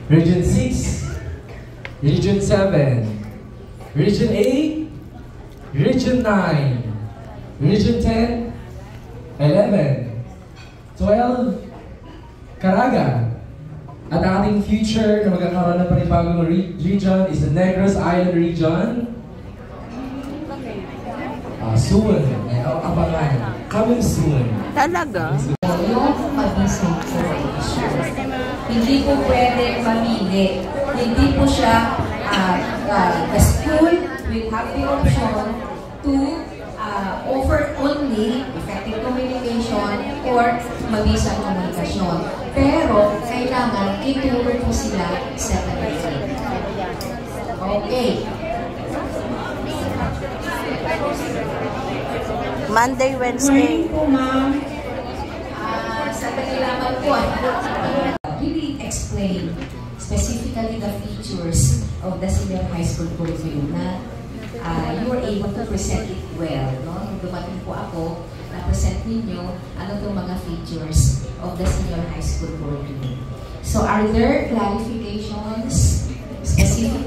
Region 6, Region 7, Region 8, Region 9, Region 10, 11, 12, Caraga. At ang ating future na magkakaroon ng panibagong region is the Negros Island region. Soon. Abangan. Coming soon. Talaga? Yung mag-isip po. Hindi po pwede mamili. Hindi po siya, the school will have the option to offer only effective communication or mabisang komunikasyon. Pero, kailangan ituro po sila separately. Okay. Monday, Wednesday. Morning po, ma'am. Sa kanilaman po, really explain specifically the features of the senior high school curriculum na you were able to present it well. No? Nung dumating po ako, na-present ninyo ano itong mga features of the senior high school curriculum. So are there clarifications specifically